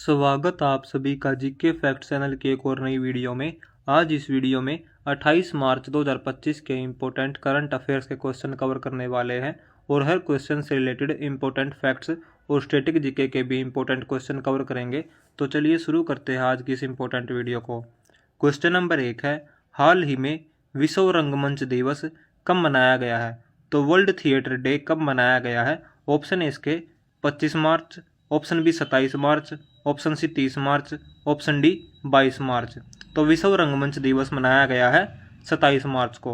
स्वागत आप सभी का जीके फैक्ट चैनल के एक और नई वीडियो में। आज इस वीडियो में 28 मार्च 2025 के इम्पोर्टेंट करंट अफेयर्स के क्वेश्चन कवर करने वाले हैं और हर क्वेश्चन से रिलेटेड इम्पोर्टेंट फैक्ट्स और स्टैटिक जीके के भी इम्पोर्टेंट क्वेश्चन कवर करेंगे। तो चलिए शुरू करते हैं आज की इस इम्पोर्टेंट वीडियो को। क्वेश्चन नंबर 1 है, हाल ही में विश्व रंगमंच दिवस कब मनाया गया है? तो वर्ल्ड थिएटर डे कब मनाया गया है? ऑप्शन ए इसके 25 मार्च, ऑप्शन बी 27 मार्च, ऑप्शन सी 30 मार्च, ऑप्शन डी 22 मार्च। तो विश्व रंगमंच दिवस मनाया गया है 27 मार्च को।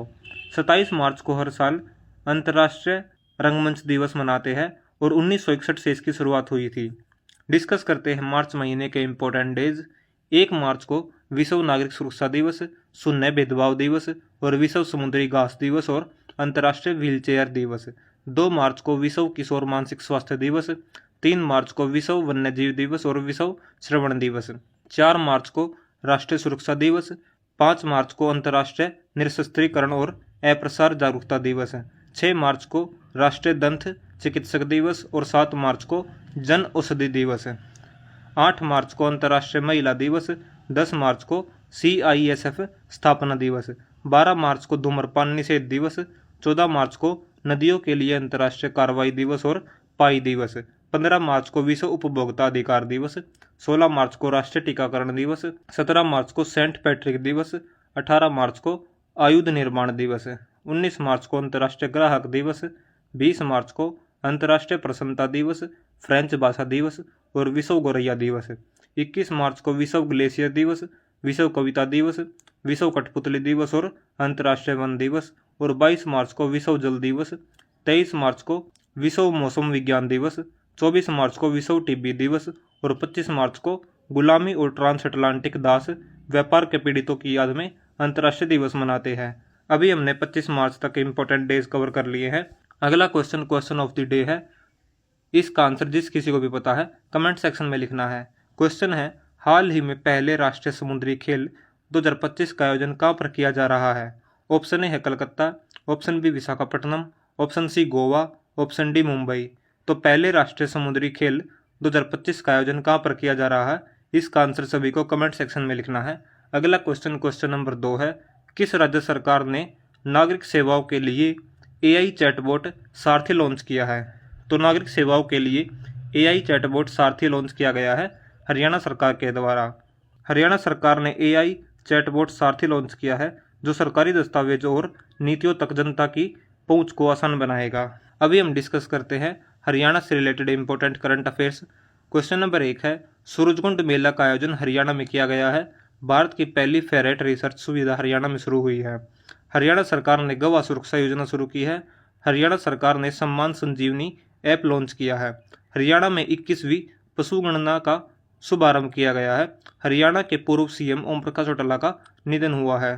27 मार्च को हर साल अंतर्राष्ट्रीय रंगमंच दिवस मनाते हैं और 1961 से इसकी शुरुआत हुई थी। डिस्कस करते हैं मार्च महीने के इम्पोर्टेंट डेज। 1 मार्च को विश्व नागरिक सुरक्षा दिवस, शून्य भेदभाव दिवस और विश्व समुद्री घास दिवस और अंतर्राष्ट्रीय व्हीलचेयर दिवस। 2 मार्च को विश्व किशोर मानसिक स्वास्थ्य दिवस, 3 मार्च को विश्व वन्यजीव दिवस और विश्व श्रवण दिवस। 4 मार्च को राष्ट्रीय सुरक्षा दिवस, 5 मार्च को अंतर्राष्ट्रीय निरस्त्रीकरण और अप्रसार जागरूकता दिवस, 6 मार्च को राष्ट्रीय दंत चिकित्सक दिवस और 7 मार्च को जन औषधि दिवस। 8 मार्च को अंतर्राष्ट्रीय महिला दिवस, 10 मार्च को CISF स्थापना दिवस, 12 मार्च को धूम्रपान निषेध दिवस, 14 मार्च को नदियों के लिए अंतर्राष्ट्रीय कार्रवाई दिवस और पाई दिवस, 15 मार्च को विश्व उपभोक्ता अधिकार दिवस, 16 मार्च को राष्ट्रीय टीकाकरण दिवस, 17 मार्च को सेंट पैट्रिक दिवस, 18 मार्च को आयुध निर्माण दिवस, 19 मार्च को अंतर्राष्ट्रीय ग्राहक दिवस, 20 मार्च को अंतर्राष्ट्रीय प्रसन्नता दिवस, फ्रेंच भाषा दिवस और विश्व गौरैया दिवस, 21 मार्च को विश्व ग्लेशियर दिवस, विश्व कविता दिवस, विश्व कठपुतली दिवस और अंतर्राष्ट्रीय वन दिवस और 22 मार्च को विश्व जल दिवस, 23 मार्च को विश्व मौसम विज्ञान दिवस, 24 मार्च को विश्व टीबी दिवस और 25 मार्च को गुलामी और ट्रांस अटलांटिक दास व्यापार के पीड़ितों की याद में अंतर्राष्ट्रीय दिवस मनाते हैं। अभी हमने 25 मार्च तक इम्पोर्टेंट डेज कवर कर लिए हैं। अगला क्वेश्चन ऑफ द डे है। इसका आंसर जिस किसी को भी पता है कमेंट सेक्शन में लिखना है। क्वेश्चन है, हाल ही में पहले राष्ट्रीय समुद्री खेल 2025 का आयोजन कहाँ पर किया जा रहा है? ऑप्शन ए है Calcutta, option B Visakhapatnam, option C Goa, option D Mumbai. तो पहले राष्ट्रीय समुद्री खेल 2025 का आयोजन कहाँ पर किया जा रहा है? इसका आंसर सभी को कमेंट सेक्शन में लिखना है। अगला क्वेश्चन नंबर 2 है, किस राज्य सरकार ने नागरिक सेवाओं के लिए AI चैटबॉट सारथी लॉन्च किया है? तो नागरिक सेवाओं के लिए AI चैटबॉट सारथी लॉन्च किया गया है हरियाणा सरकार के द्वारा। हरियाणा सरकार ने AI चैटबॉट सारथी लॉन्च किया है जो सरकारी दस्तावेजों और नीतियों तक जनता की पहुंच को आसान बनाएगा। अभी हम डिस्कस करते हैं हरियाणा से related important current affairs. Question number 1 है, सूरजकुंड मेला का आयोजन हरियाणा में किया गया है। भारत की पहली फेरेट रिसर्च सुविधा हरियाणा में शुरू हुई है। हरियाणा सरकार ने गौ सुरक्षा योजना शुरू की है। हरियाणा सरकार ने सम्मान संजीवनी ऐप लॉन्च किया है। हरियाणा में 21वीं पशु गणना का शुभारंभ किया गया है। हरियाणा के पूर्व CM ओम प्रकाश चौटाला का निधन हुआ है।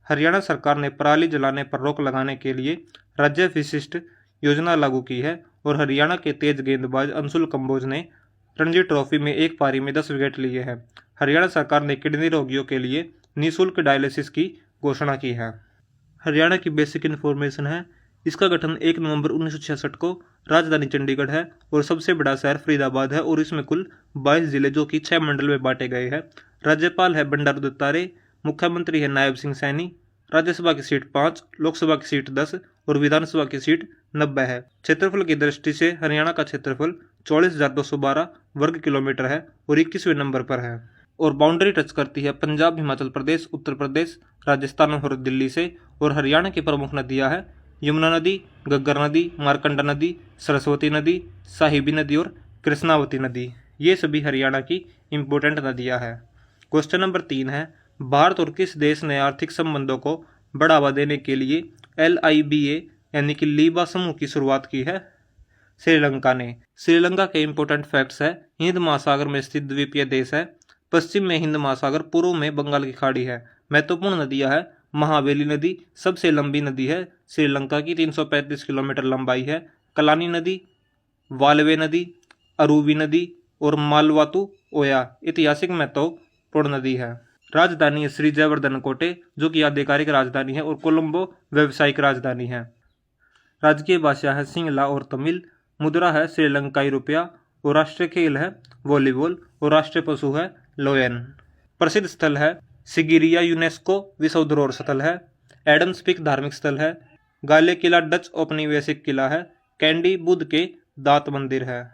हरियाणा सरकार ने पराली जलाने पर रोक लगाने के लिए राज्य विशिष्ट योजना लागू की है और हरियाणा के तेज गेंदबाज अंशुल कंबोज ने रणजी ट्रॉफी में एक पारी में 10 विकेट लिए हैं। हरियाणा सरकार ने किडनी रोगियों के लिए निःशुल्क डायलिसिस की घोषणा की है। हरियाणा की बेसिक इन्फॉर्मेशन है, इसका गठन 1 नवंबर 1966 को राजधानी चंडीगढ़ है और सबसे बड़ा शहर फरीदाबाद है और इसमें कुल 22 जिले जो कि 6 मंडल में बांटे गए हैं। राज्यपाल है बंडारू दत्तात्रेय, मुख्यमंत्री है नायब सिंह सैनी। राज्यसभा की सीट 5, लोकसभा की सीट 10 और विधानसभा की सीट 90 है। क्षेत्रफल की दृष्टि से हरियाणा का क्षेत्रफल 44,212 वर्ग किलोमीटर है और 21वें नंबर पर है और बाउंड्री टच करती है पंजाब, हिमाचल प्रदेश, उत्तर प्रदेश, राजस्थान और दिल्ली से। और हरियाणा की प्रमुख नदियां हैं यमुना नदी, घग्गर नदी, मारकंडा नदी, सरस्वती नदी, साहिबी नदी और कृष्णावती नदी। ये सभी हरियाणा की इम्पोर्टेंट नदियां हैं। क्वेश्चन नंबर 3 है, भारत और किस देश ने आर्थिक संबंधों को बढ़ावा देने के लिए LIBA यानी कि लीबा समूह की शुरुआत की है? श्रीलंका ने। श्रीलंका के इम्पोर्टेंट फैक्ट्स है, हिंद महासागर में स्थित द्वीपीय देश है। पश्चिम में हिंद महासागर, पूर्व में बंगाल की खाड़ी है। महत्वपूर्ण नदियां है, महावेली नदी सबसे लंबी नदी है श्रीलंका की, 335 किलोमीटर लंबाई है। कलानी नदी, वालवे नदी, अरूवी नदी और मालवातु ओया ऐतिहासिक महत्वपूर्ण नदी है। राजधानी है श्री जयवर्धन कोटे जो कि आधिकारिक राजधानी है और कोलंबो व्यावसायिक राजधानी है। राजकीय भाषा है सिंगला और तमिल। मुद्रा है श्रीलंकाई रुपया और राष्ट्रीय खेल है वॉलीबॉल और राष्ट्रीय पशु है लोयन। प्रसिद्ध स्थल है सिगिरिया, यूनेस्को विश्व धरोहर स्थल है। एडम्स पीक धार्मिक स्थल है। गाले किला डच औपनिवेशिक किला है। कैंडी बुद्ध के दांत मंदिर है।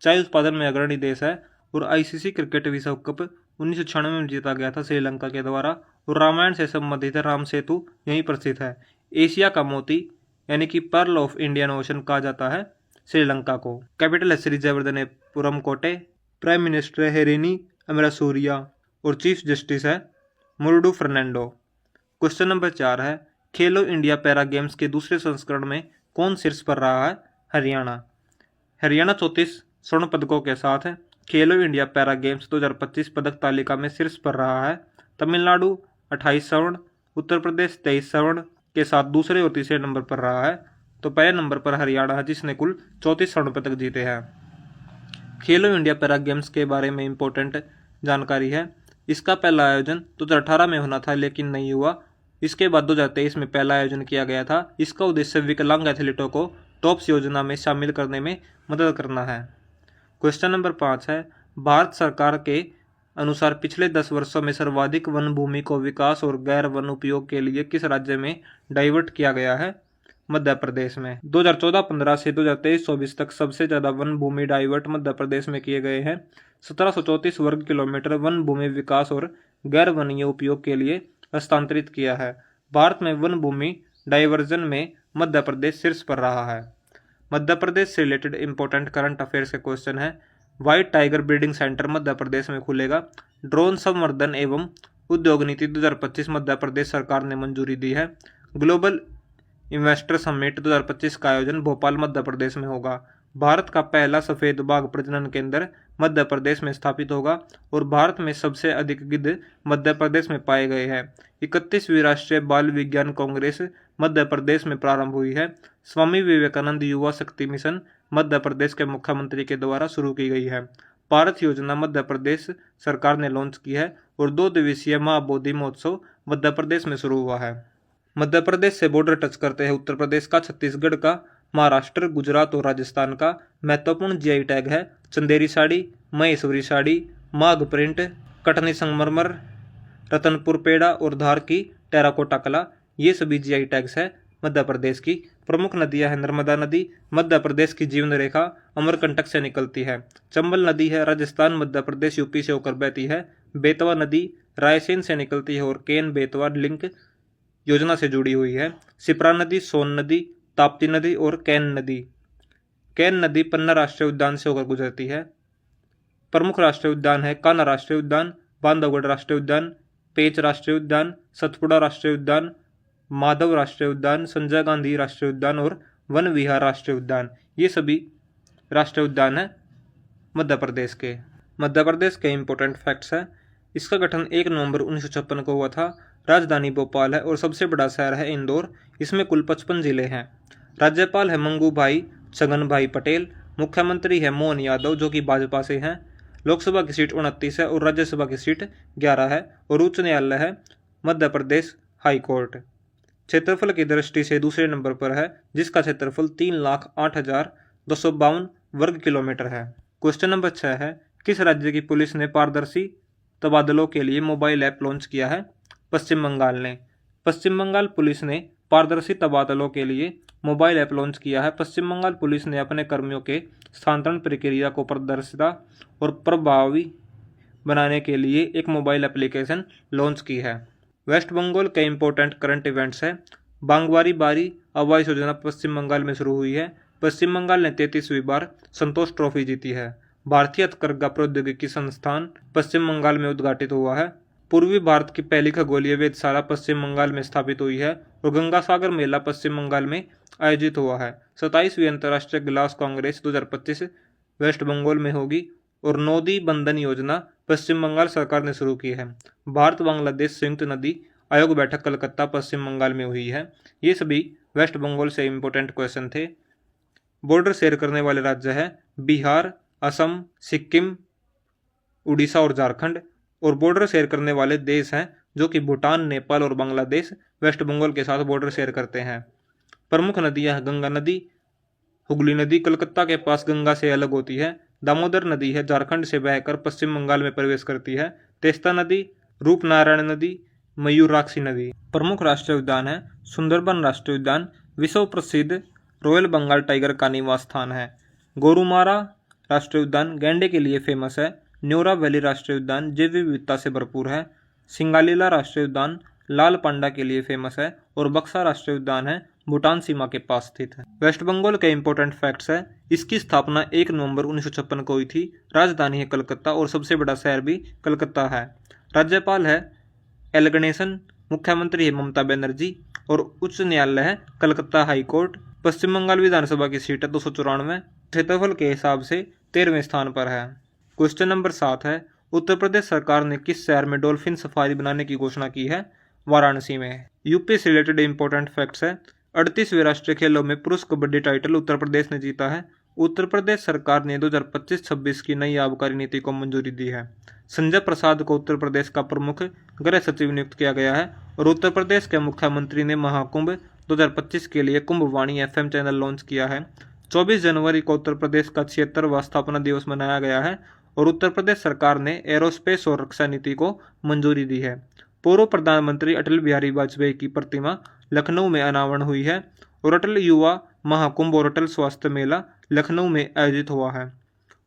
चाय उत्पादन में अग्रणी देश है। और आईसीसी क्रिकेट विश्व कप 1996 में जीता गया था श्रीलंका के द्वारा। और रामायण से संबंधित राम सेतु यहीं पर स्थित है। एशिया का मोती यानी कि पर्ल ऑफ इंडियन ओशन कहा जाता है श्रीलंका को। कैपिटल है श्री जयवर्धनेपुरम कोटे। प्राइम मिनिस्टर है हेरेनी अमरासूरिया। और चीफ जस्टिस है मुरुडू फर्नांडो। क्वेश्चन नंबर 4 है खेलो इंडिया पैरा गेम्स के दूसरे संस्करण में कौन शीर्ष पर रहा है? हरियाणा। हरियाणा 34 स्वर्ण पदकों के साथ खेलो इंडिया पैरा गेम्स 2025 पदक तालिका में शीर्ष पर रहा है। तमिलनाडु 28 स्वर्ण, उत्तर प्रदेश 23 स्वर्ण के साथ दूसरे और तीसरे नंबर पर रहा है। तो पहले नंबर पर हरियाणा है जिसने कुल 34 स्वर्ण पदक जीते हैं। खेलो इंडिया पैरा गेम्स के बारे में इंपॉर्टेंट जानकारी है। इसका पहला आयोजन 2018 में होना था लेकिन नहीं हुआ। इसके बाद 2023 में पहला आयोजन किया गया था। इसका उद्देश्य विकलांग एथलीटों को टॉप्स योजना में शामिल करने में मदद करना है। क्वेश्चन नंबर 5 है भारत सरकार के अनुसार पिछले 10 वर्षों में सर्वाधिक वन भूमि को विकास और गैर वन उपयोग के लिए किस राज्य में डाइवर्ट किया गया है? मध्य प्रदेश में। 2014-15 से 2023-24 तक सबसे ज़्यादा वन भूमि डाइवर्ट मध्य प्रदेश में किए गए हैं। 1734 वर्ग किलोमीटर वन भूमि विकास और गैर वनीय उपयोग के लिए हस्तांतरित किया है। भारत में वन भूमि डाइवर्जन में मध्य प्रदेश शीर्ष पर रहा है। मध्य प्रदेश से रिलेटेड इंपॉर्टेंट करंट अफेयर्स के क्वेश्चन है। White tiger breeding centre Madhya Pradesh में खुलेगा। ड्रोन संवर्धन एवं उद्योग नीति 2025 मध्य प्रदेश सरकार ने मंजूरी दी है। ग्लोबल इन्वेस्टर समिट 2025 का आयोजन भोपाल मध्य प्रदेश में होगा। भारत का पहला सफेद बाघ प्रजनन केंद्र मध्य प्रदेश में स्थापित होगा। और भारत में सबसे अधिक गिद्ध मध्य प्रदेश में पाए गए हैं। 31वीं राष्ट्रीय बाल विज्ञान कांग्रेस मध्य प्रदेश में प्रारंभ हुई है। स्वामी विवेकानंद युवा शक्ति मिशन मध्य प्रदेश के मुख्यमंत्री के द्वारा शुरू की गई है। भारत योजना मध्य प्रदेश सरकार ने लॉन्च की है। और 2 दिवसीय महाबोधि महोत्सव मध्य प्रदेश में शुरू हुआ है। मध्य प्रदेश से बॉर्डर टच करते हैं उत्तर प्रदेश का, छत्तीसगढ़ का, महाराष्ट्र, गुजरात और राजस्थान का। महत्वपूर्ण जीआई टैग है चंदेरी साड़ी, महेश्वरी साड़ी, माघ प्रिंट, कटनी संगमरमर, रतनपुर पेड़ा और धार की टेराकोटा कला। ये सभी जीआई टैग्स है मध्य प्रदेश की। प्रमुख नदियां हैं नर्मदा नदी मध्य प्रदेश की जीवन रेखा अमरकंटक से निकलती है। चंबल नदी है राजस्थान मध्य प्रदेश यूपी से होकर बहती है। बेतवा नदी रायसेन से निकलती है और केन बेतवा लिंक योजना से जुड़ी हुई है। सिप्रा नदी, सोन नदी, ताप्ती नदी और कैन नदी। कैन नदी पन्ना राष्ट्रीय उद्यान से होकर गुजरती है। प्रमुख राष्ट्रीय उद्यान है कान्हा राष्ट्रीय उद्यान, बांधवगढ़ राष्ट्रीय उद्यान, पेंच राष्ट्रीय उद्यान, सतपुड़ा राष्ट्रीय उद्यान, माधव राष्ट्रीय उद्यान, संजय गांधी राष्ट्रीय उद्यान और वन विहार राष्ट्रीय उद्यान। ये सभी राष्ट्रीय उद्यान है मध्य प्रदेश के। मध्य प्रदेश के इंपॉर्टेंट फैक्ट्स हैं। इसका गठन 1 नवंबर 1956 को हुआ था। राजधानी भोपाल है और सबसे बड़ा शहर है इंदौर। इसमें कुल 55 जिले हैं। राज्यपाल है मंगू भाई छगन भाई पटेल। मुख्यमंत्री है मोहन यादव जो कि भाजपा से हैं। लोकसभा की सीट 29 है और राज्यसभा की सीट 11 है। और उच्च न्यायालय है मध्य प्रदेश हाई कोर्ट। क्षेत्रफल की दृष्टि से दूसरे नंबर पर है जिसका क्षेत्रफल 3,08,252 वर्ग किलोमीटर है। क्वेश्चन नंबर 6 है किस राज्य की पुलिस ने पारदर्शी तबादलों के लिए मोबाइल ऐप लॉन्च किया है? पश्चिम बंगाल ने। पश्चिम बंगाल पुलिस ने पारदर्शी तबादलों के लिए मोबाइल ऐप लॉन्च किया है। पश्चिम बंगाल पुलिस ने अपने कर्मियों के स्थानांतरण प्रक्रिया को पारदर्शिता और प्रभावी बनाने के लिए एक मोबाइल एप्लीकेशन लॉन्च की है। वेस्ट बंगाल के इंपॉर्टेंट करंट इवेंट्स है। बांगवारी बारी आवास योजना पश्चिम बंगाल में शुरू हुई है। पश्चिम बंगाल ने 33वीं बार संतोष ट्रॉफी जीती है। भारतीय हथकरघा प्रौद्योगिकी संस्थान पश्चिम बंगाल में उद्घाटित हुआ है। पूर्वी भारत की पहली खगोलीय वेधशाला पश्चिम बंगाल में स्थापित हुई है। और गंगा सागर मेला पश्चिम बंगाल में आयोजित हुआ है। 27वीं अंतर्राष्ट्रीय ग्लास कांग्रेस 2025 वेस्ट बंगाल में होगी। और नोदी बंधन योजना पश्चिम बंगाल सरकार ने शुरू की है। भारत बांग्लादेश संयुक्त नदी आयोग बैठक कलकत्ता पश्चिम बंगाल में हुई है। ये सभी वेस्ट बंगाल से इंपॉर्टेंट क्वेश्चन थे। बॉर्डर शेयर करने वाले राज्य है बिहार, असम, सिक्किम, उड़ीसा और झारखंड। और बॉर्डर शेयर करने वाले देश हैं जो कि भूटान, नेपाल और बांग्लादेश वेस्ट बंगाल के साथ बॉर्डर शेयर करते हैं। प्रमुख नदियां हैं गंगा नदी, हुगली नदी कलकत्ता के पास गंगा से अलग होती है। दामोदर नदी है झारखंड से बहकर पश्चिम बंगाल में प्रवेश करती है। तेस्ता नदी, रूपनारायण नदी, मयूराक्षी नदी। प्रमुख राष्ट्रीय उद्यान है सुंदरबन राष्ट्रीय उद्यान, विश्व प्रसिद्ध रॉयल बंगाल टाइगर का निवास स्थान है। गोरुमारा राष्ट्रीय उद्यान गैंडे के लिए फेमस है। न्योरा वैली राष्ट्रीय उद्यान जैव विविधता से भरपूर है। सिंगालीला राष्ट्रीय उद्यान लाल पांडा के लिए फेमस है। और बक्सा राष्ट्रीय उद्यान है भूटान सीमा के पास स्थित है। वेस्ट बंगाल के इंपॉर्टेंट फैक्ट्स है, इसकी स्थापना 1 नवंबर 1956 को हुई थी। राजधानी है कलकत्ता और सबसे बड़ा शहर भी कलकत्ता है। राज्यपाल है एल गणेशन, मुख्यमंत्री है ममता बनर्जी और उच्च न्यायालय है कलकत्ता हाई कोर्ट। पश्चिम बंगाल विधानसभा की सीट है 294, क्षेत्रफल के हिसाब से 13वें स्थान पर है। क्वेश्चन नंबर 7 है, उत्तर प्रदेश सरकार ने किस शहर में डॉल्फिन सफारी बनाने की घोषणा की है? वाराणसी में। यूपी से रिलेटेड इंपॉर्टेंट फैक्ट्स है, 38वें राष्ट्रीय खेलों में पुरुष कबड्डी टाइटल उत्तर प्रदेश ने जीता है। उत्तर प्रदेश सरकार ने 2025-26 की नई आबकारी नीति को मंजूरी दी है। संजय प्रसाद को उत्तर प्रदेश का प्रमुख गृह सचिव नियुक्त किया गया है। और उत्तर प्रदेश के मुख्यमंत्री ने महाकुंभ 2025 के लिए कुंभवाणी FM चैनल लॉन्च किया है। 24 जनवरी को उत्तर प्रदेश का 76वां स्थापना दिवस मनाया गया है। और उत्तर प्रदेश सरकार ने एरोस्पेस और रक्षा नीति को मंजूरी दी है। पूर्व प्रधानमंत्री अटल बिहारी वाजपेयी की प्रतिमा लखनऊ में अनावरण हुई है। और अटल युवा महाकुंभ और अटल स्वास्थ्य मेला लखनऊ में आयोजित हुआ है।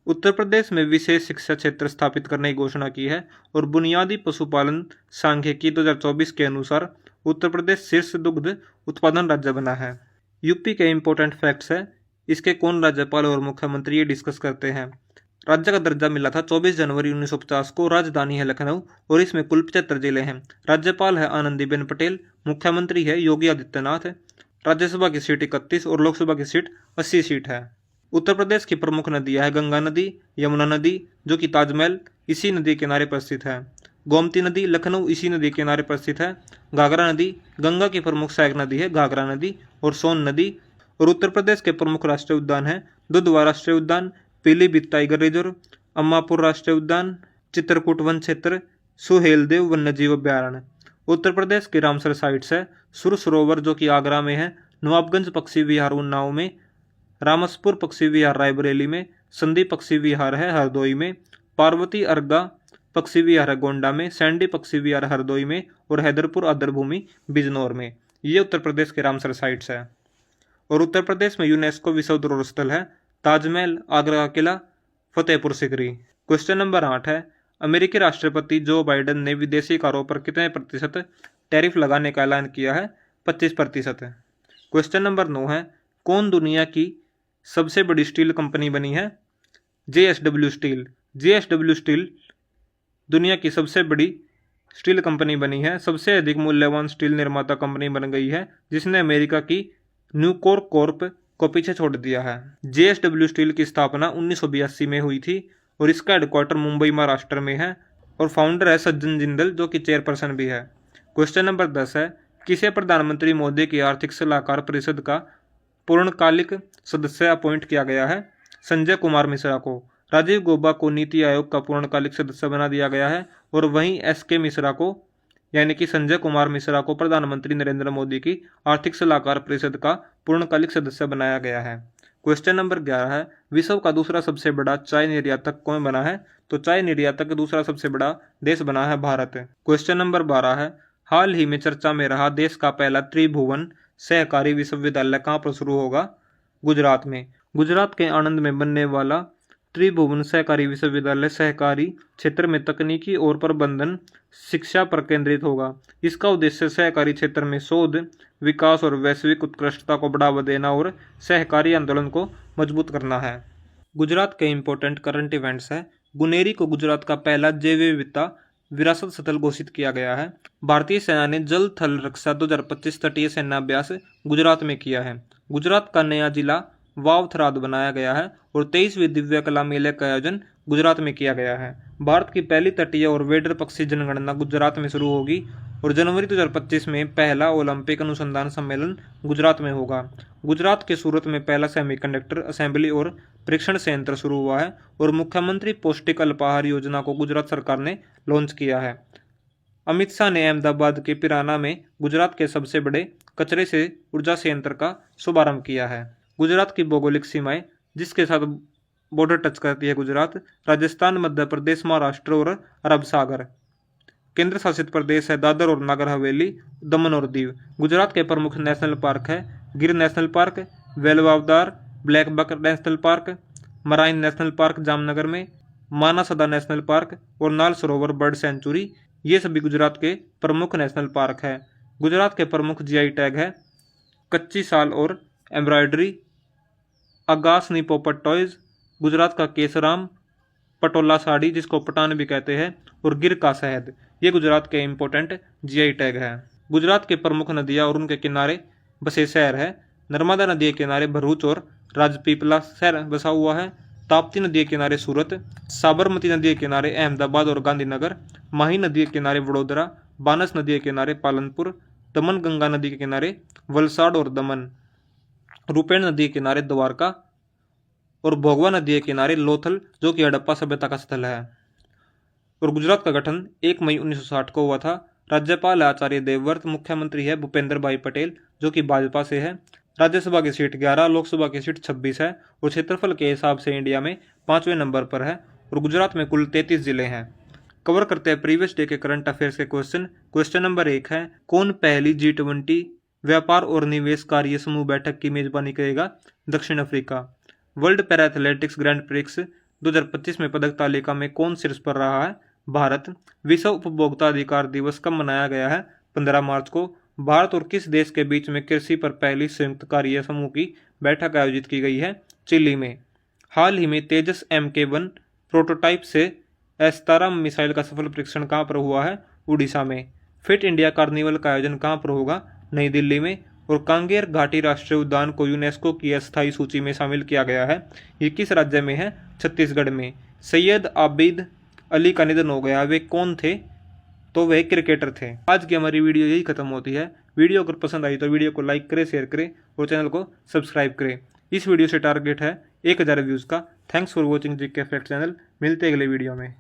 उत्तर प्रदेश में विशेष शिक्षा क्षेत्र स्थापित करने की घोषणा की है। और बुनियादी पशुपालन सांख्यिकी 2024 के अनुसार उत्तर प्रदेश शीर्ष दुग्ध उत्पादन राज्य बना है। यूपी के इंपॉर्टेंट फैक्ट्स है, इसके कौन राज्यपाल और मुख्यमंत्री ये डिस्कस करते हैं। राज्य का दर्जा मिला था 24 जनवरी 1950 को। राजधानी है लखनऊ और इसमें कुल 75 जिले हैं। राज्यपाल है आनंदीबेन पटेल, मुख्यमंत्री है योगी आदित्यनाथ। राज्यसभा की सीट 31 और लोकसभा की सीट 80 सीट है। उत्तर प्रदेश की प्रमुख नदियां है गंगा नदी, यमुना नदी जो कि ताजमहल इसी नदी किनारे पर स्थित है। गोमती नदी लखनऊ इसी नदी किनारे पर स्थित है। घाघरा नदी गंगा की प्रमुख सहायक नदी है घाघरा नदी और सोन नदी। और उत्तर प्रदेश के प्रमुख राष्ट्रीय उद्यान है दुधवा राष्ट्रीय उद्यान, पीलीभीत टाइगर रिजर्व, अम्मापुर राष्ट्रीय उद्यान, चित्रकूट वन क्षेत्र, सुहेलदेव वन्यजीव अभ्यारण्य। उत्तर प्रदेश के रामसर साइट्स है सुर सरोवर जो कि आगरा में है, नवाबगंज पक्षी विहार उन्नाव में, रामसपुर पक्षी विहार रायबरेली में, संदीप पक्षी विहार है हरदोई में, पार्वती अर्गा पक्षी विहार है गोंडा में, सैंडी पक्षी विहार हरदोई में और हैदरपुर आदरभूमि बिजनौर में। ये उत्तर प्रदेश के रामसर साइट्स है। और उत्तर प्रदेश में यूनेस्को विश्व धरोहर स्थल है ताजमहल, आगरा का किला, फतेहपुर सिकरी। क्वेश्चन नंबर 8 है, अमेरिकी राष्ट्रपति जो बाइडेन ने विदेशी कारों पर कितने प्रतिशत टैरिफ लगाने का ऐलान किया है? 25%। क्वेश्चन नंबर 9 है, कौन दुनिया की सबसे बड़ी स्टील कंपनी बनी है? JSW steel. JSW स्टील दुनिया की सबसे बड़ी स्टील कंपनी बनी है। सबसे अधिक मूल्यवान स्टील निर्माता कंपनी बन गई है जिसने अमेरिका की न्यूकोर कॉर्प को पीछे छोड़ दिया है। JSW स्टील की स्थापना 1982 में हुई थी और इसका हेडक्वार्टर मुंबई महाराष्ट्र में है। और फाउंडर है सज्जन जिंदल जो कि चेयरपर्सन भी है। क्वेश्चन नंबर 10 है, किसे प्रधानमंत्री मोदी की आर्थिक सलाहकार परिषद का पूर्णकालिक सदस्य अपॉइंट किया गया है? संजय कुमार मिश्रा को। राजीव गौबा को नीति आयोग का पूर्णकालिक सदस्य बना दिया गया है। और वहीं SK मिश्रा को यानी कि संजय कुमार मिश्रा को प्रधानमंत्री नरेंद्र मोदी की आर्थिक सलाहकार परिषद का पूर्णकालिक सदस्य बनाया गया है। क्वेश्चन नंबर 11 है, विश्व का दूसरा सबसे बड़ा चाय निर्यातक कौन बना है? तो चाय निर्यातक दूसरा सबसे बड़ा देश बना है भारत। क्वेश्चन नंबर 12 है, हाल ही में चर्चा में रहा देश का पहला त्रिभुवन सहकारी विश्वविद्यालय कहाँ पर शुरू होगा? गुजरात में। गुजरात के आणंद में बनने वाला त्रिभुवन सहकारी विश्वविद्यालय सहकारी क्षेत्र में तकनीकी और प्रबंधन शिक्षा पर केंद्रित होगा। इसका उद्देश्य सहकारी क्षेत्र में शोध, विकास और वैश्विक उत्कृष्टता को बढ़ावा देना और सहकारी आंदोलन को मजबूत करना है। गुजरात के इंपॉर्टेंट करंट इवेंट्स है, गुनेरी को गुजरात का पहला जैव विविधता विरासत स्थल घोषित किया गया है। भारतीय सेना ने जल थल रक्षा 2025 तटीय सेना अभ्यास गुजरात में किया है। गुजरात का नया जिला वावथराद बनाया गया है और 23वें दिव्य कला मेले का आयोजन गुजरात में किया गया है। भारत की पहली तटीय और वेडर पक्षी जनगणना गुजरात में शुरू होगी और जनवरी 2025 में पहला ओलंपिक अनुसंधान सम्मेलन गुजरात में होगा। गुजरात के सूरत में पहला सेमीकंडक्टर असेंबली और परीक्षण संयंत्र शुरू हुआ है और मुख्यमंत्री पौष्टिक अल्पाहार योजना को गुजरात सरकार ने लॉन्च किया है। अमित शाह ने अहमदाबाद के पिराना में गुजरात के सबसे बड़े कचरे से ऊर्जा संयंत्र का शुभारंभ किया है। गुजरात की भौगोलिक सीमाएं जिसके साथ बॉर्डर टच करती है गुजरात, राजस्थान, मध्य प्रदेश, महाराष्ट्र और अरब सागर। केंद्र शासित प्रदेश है दादर और नगर हवेली, दमन और दीव। गुजरात के प्रमुख नेशनल पार्क है Gir national park, Velavadar, black buck national park, marine national park Jamnagar में, मानसदा नेशनल पार्क और नाल सरोवर बर्ड सेंचुरी। ये सभी गुजरात के प्रमुख नेशनल पार्क है। गुजरात के प्रमुख जीआई टैग है कच्ची साल और एम्ब्रॉयडरी, अगासनी पोपट टॉयज, गुजरात का केसराम, पटोला साड़ी जिसको पठान भी कहते हैं, और गिर का शहद। ये गुजरात के इम्पोर्टेंट जीआई टैग है। गुजरात के प्रमुख नदियाँ और उनके किनारे बसे शहर है। नर्मदा नदी के किनारे भरूच और राजपीपला शहर बसा हुआ है। ताप्ती नदी के किनारे सूरत, साबरमती नदी के किनारे अहमदाबाद और गांधीनगर, माही नदी के किनारे वडोदरा, बानस नदी के किनारे पालनपुर, दमन गंगा नदी के किनारे वलसाड़ और दमन, रूपेण नदी के किनारे द्वारका और भोगवा नदी के किनारे लोथल जो कि हड़प्पा सभ्यता का स्थल है। और गुजरात का गठन 1 मई 1960 को हुआ था। राज्यपाल आचार्य देवव्रत, मुख्यमंत्री है भूपेंद्र भाई पटेल जो कि भाजपा से है। राज्यसभा की सीट 11, लोकसभा की सीट 26 है और क्षेत्रफल के हिसाब से इंडिया में 5वें नंबर पर है। और गुजरात में कुल 33 जिले हैं। कवर करते हैं प्रीवियस डे के करंट अफेयर्स के क्वेश्चन। क्वेश्चन नंबर 1 है, कौन पहली G20 व्यापार और निवेश कार्य समूह बैठक की मेजबानी करेगा? दक्षिण Africa. World para athletics grand prix 2025 में पदक तालिका में कौन शीर्ष पर रहा है? भारत। विश्व उपभोक्ता अधिकार दिवस कब मनाया गया है? 15 मार्च को। भारत और किस देश के बीच में कृषि पर पहली संयुक्त कार्य समूह की बैठक आयोजित की गई है? चिली में। हाल ही में तेजस MK1 प्रोटोटाइप से S-17 मिसाइल का सफल परीक्षण कहाँ पर हुआ है? उड़ीसा में। फिट इंडिया कार्निवल का आयोजन कहाँ पर होगा? नई दिल्ली में। और कांगेर घाटी राष्ट्रीय उद्यान को यूनेस्को की अस्थायी सूची में शामिल किया गया है। ये किस राज्य में है? छत्तीसगढ़ में। सैयद आबिद अली का निधन हो गया, वे कौन थे? तो वह क्रिकेटर थे। आज की हमारी वीडियो यही खत्म होती है। वीडियो अगर पसंद आई तो वीडियो को लाइक करें, शेयर करें और चैनल को सब्सक्राइब करें। इस वीडियो से टारगेट है 1000 व्यूज़ का। Thanks for watching GK fact channel. मिलते हैं अगले वीडियो में।